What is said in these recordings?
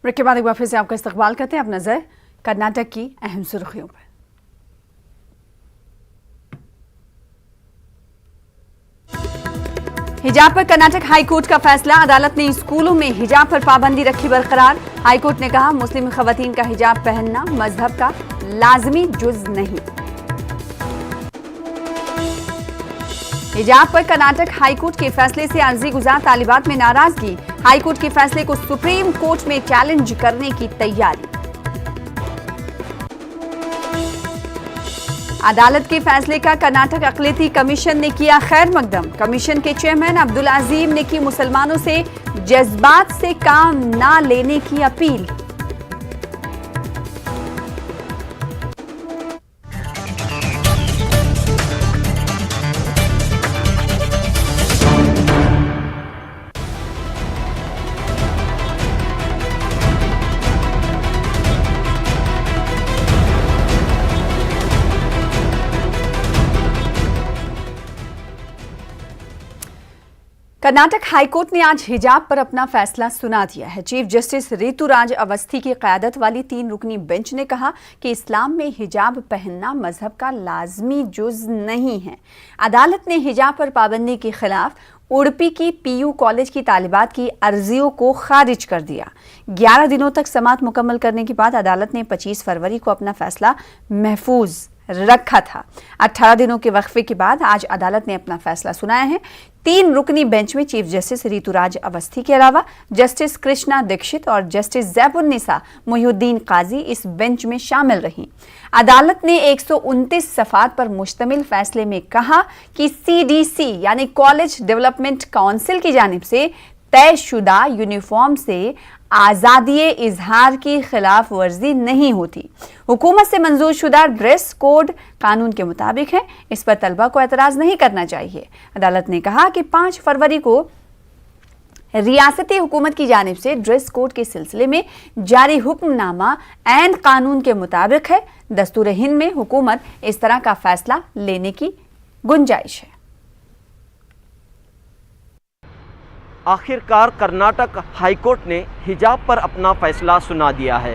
Break के बाद एक बार फिर से आपका इस्तकबाल करते हैं। अब नजर कर्नाटक की अहम सुर्खियों पर। हिजाब पर कर्नाटक हाईकोर्ट का फैसला। अदालत ने स्कूलों में हिजाब पर पाबंदी रखी बरकरार। हाईकोर्ट ने कहा मुस्लिम खवातीन का हिजाब पहनना मजहब का लाजमी जुज नहीं। हिजाब पर कर्नाटक हाईकोर्ट के फैसले से अर्जी गुजार तालिबात में नाराजगी। हाईकोर्ट के फैसले को सुप्रीम कोर्ट में चैलेंज करने की तैयारी। अदालत के फैसले का कर्नाटक अक़लियती कमीशन ने किया खैर मकदम। कमीशन के चेयरमैन अब्दुल अजीम ने की मुसलमानों से जज्बात से काम ना लेने की अपील। कर्नाटक हाईकोर्ट ने आज हिजाब पर अपना फैसला सुना दिया है। चीफ जस्टिस ऋतुराज अवस्थी की क़यादत वाली 3 रुकनी बेंच ने कहा कि इस्लाम में हिजाब पहनना मजहब का लाजमी जुज नहीं है। अदालत ने हिजाब पर पाबंदी के खिलाफ उडुपी की पीयू कॉलेज की तालिबात की अर्जियों को खारिज कर दिया। 11 दिनों तक समाअत मुकम्मल करने के बाद अदालत ने 25 फरवरी को अपना फैसला महफूज रखा था। 18 दिनों के वक्फे के बाद आज अदालत ने अपना फैसला सुनाया है। 3 रुकनी बेंच में चीफ जस्टिस ऋतुराज अवस्थी के अलावा जस्टिस कृष्णा दीक्षित और जस्टिस ज़ैबुन्निसा मोहिउद्दीन काजी इस बेंच में शामिल रहीं। अदालत ने 129 सफ़ात पर मुश्तमिल फैसले में कहा कि CDC यानी कॉलेज डेवलपमेंट काउंसिल की जानिब से तयशुदा यूनिफॉर्म से आज़ादी इजहार की खिलाफ वर्जी नहीं होती। हुकूमत से मंजूर शुदा ड्रेस कोड कानून के मुताबिक है, इस पर तलबा को एतराज़ नहीं करना चाहिए। अदालत ने कहा कि 5 फरवरी को रियासती हुकूमत की जानिब से ड्रेस कोड के सिलसिले में जारी हुक्मनामा ऐन कानून के मुताबिक है। दस्तूर हिंद में हुकूमत इस तरह का फैसला लेने की गुंजाइश है। आखिरकार कर्नाटक हाईकोर्ट ने हिजाब पर अपना फैसला सुना दिया है।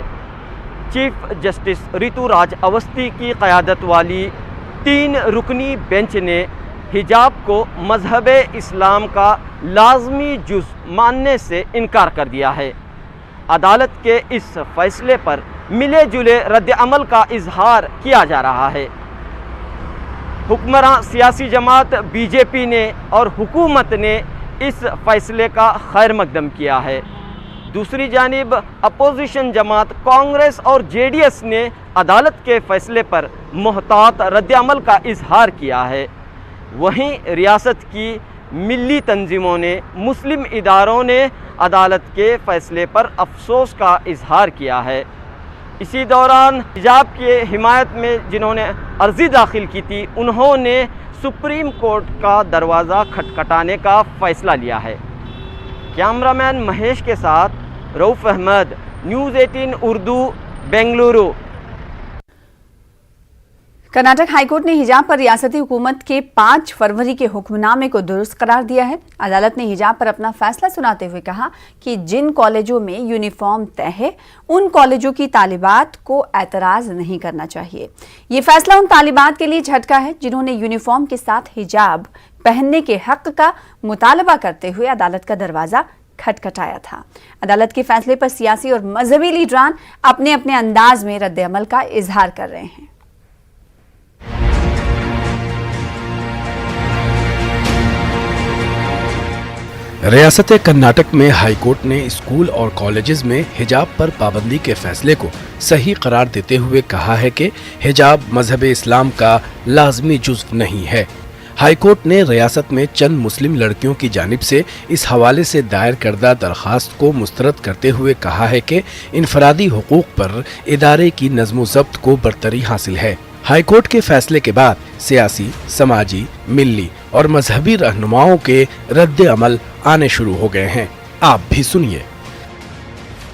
चीफ जस्टिस ऋतुराज अवस्थी की क़यादत वाली 3 रुकनी बेंच ने हिजाब को मजहब इस्लाम का लाजमी जुज़ मानने से इनकार कर दिया है। अदालत के इस फैसले पर मिले जुले रद्द-अमल का इजहार किया जा रहा है। हुक्मरान सियासी जमात BJP ने और हुकूमत ने इस फैसले का खैर मकदम किया है। दूसरी जानिब अपोजिशन जमात कांग्रेस और JDS ने अदालत के फैसले पर मुहतात रद्द-अमल का इजहार किया है। वहीं रियासत की मिली तंजीमों ने, मुस्लिम इदारों ने अदालत के फैसले पर अफसोस का इजहार किया है। इसी दौरान हिजाब की हिमायत में जिन्होंने अर्जी दाखिल की थी, उन्होंने सुप्रीम कोर्ट का दरवाज़ा खटखटाने का फ़ैसला लिया है। कैमरामैन महेश के साथ रऊफ़ अहमद, न्यूज़ 18 उर्दू, बेंगलुरु। कर्नाटक हाईकोर्ट ने हिजाब पर रियासती हुकूमत के 5 फरवरी के हुक्मनामे को दुरुस्त करार दिया है। अदालत ने हिजाब पर अपना फैसला सुनाते हुए कहा कि जिन कॉलेजों में यूनिफॉर्म तय है, उन कॉलेजों की तालिबात को एतराज़ नहीं करना चाहिए। ये फैसला उन तालिबात के लिए झटका है जिन्होंने यूनिफॉर्म के साथ हिजाब पहनने के हक का मुतालबा करते हुए अदालत का दरवाज़ा खटखटाया था। अदालत के फैसले पर सियासी और मजहबी लीडरान अपने अपने अंदाज में रद्द-अमल का इजहार कर रहे हैं। रियासत कर्नाटक में हाईकोर्ट ने स्कूल और कॉलेजेस में हिजाब पर पाबंदी के फैसले को सही करार देते हुए कहा है कि हिजाब मजहब इस्लाम का लाजमी जुज़्व नहीं है। हाईकोर्ट ने रियासत में चंद मुस्लिम लड़कियों की जानिब से इस हवाले से दायर करदा दरख्वास्त को मुस्तरद करते हुए कहा है कि इनफरादी हुकूक पर इदारे की नज़्म ज़ब्त को बरतरी हासिल है। हाईकोर्ट के फैसले के बाद सियासी, समाजी, मिली और मजहबी रहनुमाओं के रद्द अमल आने शुरू हो गए हैं। आप भी सुनिए।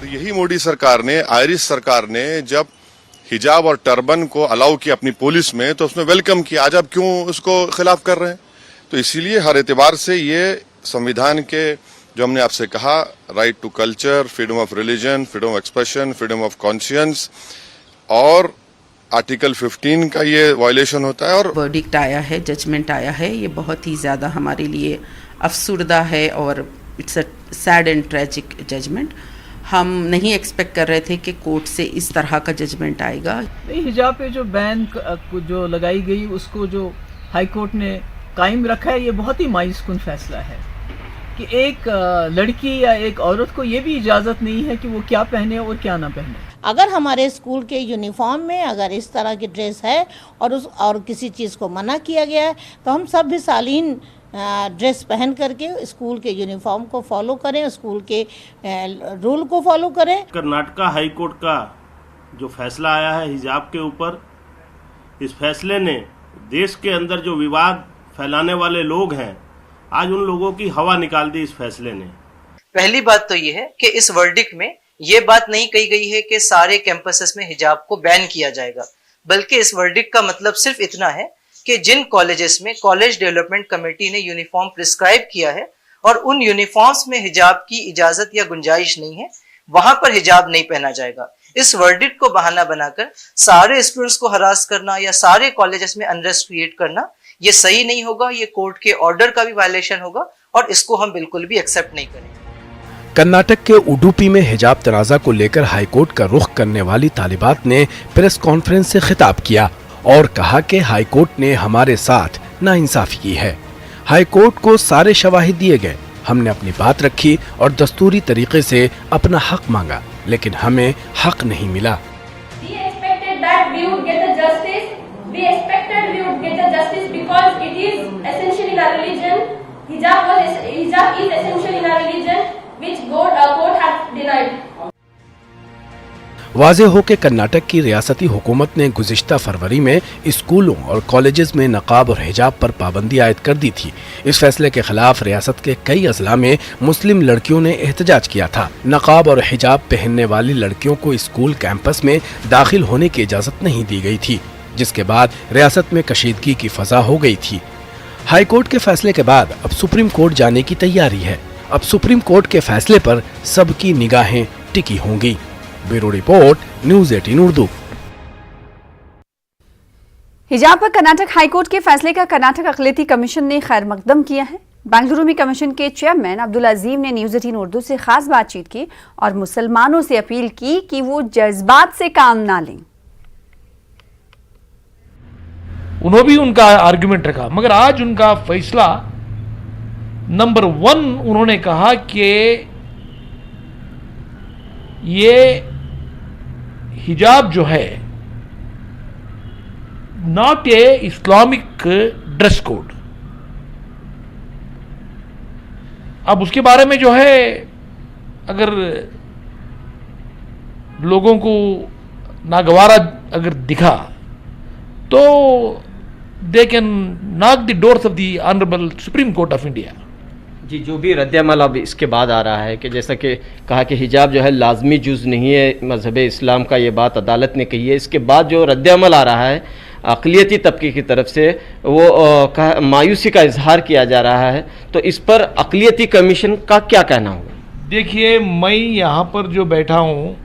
यही मोदी सरकार ने, आयरिश सरकार ने जब हिजाब और टर्बन को अलाउ किया अपनी पुलिस में, तो उसमें वेलकम किया। आज आप क्यों उसको खिलाफ कर रहे हैं? तो इसीलिए हर एतबार से ये संविधान के जो हमने आपसे कहा, right to culture, freedom of religion, freedom of expression, freedom of conscience, और आर्टिकल 15 का ये वायलेशन होता है। और वर्डिक्ट आया है, जजमेंट आया है, ये बहुत ही ज़्यादा हमारे लिए अफसुर्दा है और it's a sad and tragic judgment. हम नहीं एक्सपेक्ट कर रहे थे कि कोर्ट से इस तरह का जजमेंट आएगा। हिजाब पे जो बैन जो लगाई गई उसको जो हाई कोर्ट ने कायम रखा है, ये बहुत ही मायूसकुन फैसला है कि एक लड़की या एक औरत को ये भी इजाज़त नहीं है कि वो क्या पहने और क्या ना पहने। अगर हमारे स्कूल के यूनिफॉर्म में अगर इस तरह की ड्रेस है और किसी चीज़ को मना किया गया है, तो हम सब भी सालीन ड्रेस पहन करके स्कूल के यूनिफॉर्म को फॉलो करें, स्कूल के रूल को फॉलो करें। कर्नाटक हाई कोर्ट का जो फैसला आया है हिजाब के ऊपर, इस फैसले ने देश के अंदर जो विवाद फैलाने वाले लोग हैं, आज उन लोगों की हवा निकाल दी इस फैसले ने। पहली बात तो ये है कि इस वर्डिक्ट में ये बात नहीं कही गई है कि सारे कैंपसेस में हिजाब को बैन किया जाएगा, बल्कि इस वर्डिक्ट का मतलब सिर्फ इतना है कि जिन कॉलेजेस में कॉलेज डेवलपमेंट कमेटी ने यूनिफॉर्म प्रिस्क्राइब किया है और उन यूनिफॉर्म्स में हिजाब की इजाजत या गुंजाइश नहीं है, वहां पर हिजाब नहीं पहना जाएगा। इस वर्डिक्ट को बहाना बनाकर सारे स्टूडेंट्स को हरास करना या सारे कॉलेजेस में अनरेस्ट क्रिएट करना, ये सही नहीं होगा, ये कोर्ट के ऑर्डर का भी वायलेशन होगा और इसको हम बिल्कुल भी एक्सेप्ट नहीं करेंगे। कर्नाटक के उडुपी में हिजाब तनाज़ा को लेकर हाईकोर्ट का रुख करने वाली तालिबात ने प्रेस कॉन्फ्रेंस से खिताब किया और कहा कि हाईकोर्ट ने हमारे साथ नाइंसाफी की है। हाईकोर्ट को सारे शवाहिद दिए गए, हमने अपनी बात रखी और दस्तूरी तरीके से अपना हक मांगा, लेकिन हमें हक नहीं मिला। वाज़े हो कि कर्नाटक की रियासती हुकूमत ने गुज़िश्ता फरवरी में स्कूलों और कॉलेजेस में नकाब और हिजाब पर पाबंदी आयद कर दी थी। इस फैसले के खिलाफ रियासत के कई अजला में मुस्लिम लड़कियों ने एहतजाज किया था। नकाब और हिजाब पहनने वाली लड़कियों को स्कूल कैंपस में दाखिल होने की इजाज़त नहीं दी गई थी, जिसके बाद रियासत में कशीदगी की फजा हो गई थी। हाईकोर्ट के फैसले के बाद अब सुप्रीम कोर्ट जाने की तैयारी है। अब सुप्रीम कोर्ट के फैसले पर सबकी निगाहें टिकी होंगी। Bureau report, news 18 Urdu. हिजाब पर कर्नाटक हाईकोर्ट के फैसले का कर्नाटक अक़लियती कमीशन ने खैर मकदम किया है। बेंगलुरु में कमीशन के चेयरमैन अब्दुल अजीम ने न्यूज़ 18 उर्दू से खास बातचीत की और मुसलमानों से अपील की कि वो जज्बात से काम ना लें। उन्होंने भी उनका आर्गुमेंट रखा, मगर आज उनका फैसला नंबर 1 उन्होंने कहा कि ये हिजाब जो है not a Islamic dress code. अब उसके बारे में जो है अगर लोगों को नागवारा अगर दिखा तो दे can knock the doors of the honourable supreme court of India. जी, जो भी रद्दअमल अब इसके बाद आ रहा है कि जैसा कि कहा कि हिजाब जो है लाजमी जुज़ नहीं है मज़हब इस्लाम का, ये बात अदालत ने कही है। इसके बाद जो रद्दअमल आ रहा है अक़लियती तबके की तरफ से, वो मायूसी का इजहार किया जा रहा है, तो इस पर अक़लियती कमीशन का क्या कहना होगा? देखिए, मैं यहाँ पर जो बैठा हूँ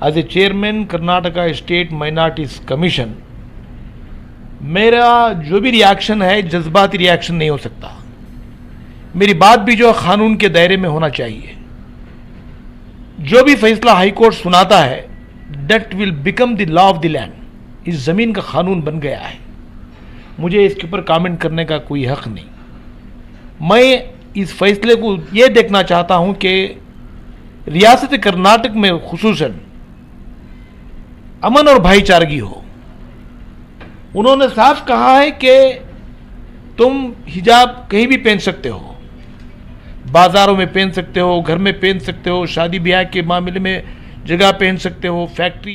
as a chairman Karnataka state minorities commission, मेरा जो भी रिएक्शन है जज्बाती रिएक्शन नहीं हो सकता। मेरी बात भी जो कानून के दायरे में होना चाहिए। जो भी फैसला हाई कोर्ट सुनाता है that will become the law of the land, इस ज़मीन का कानून बन गया है। मुझे इसके ऊपर कमेंट करने का कोई हक नहीं। मैं इस फैसले को ये देखना चाहता हूँ कि रियासत कर्नाटक में खुसूसन अमन और भाईचारगी हो। उन्होंने साफ कहा है कि तुम हिजाब कहीं भी पहन सकते हो, बाज़ारों में पहन सकते हो, घर में पहन सकते हो, शादी ब्याह के मामले में जगह पहन सकते हो, फैक्ट्री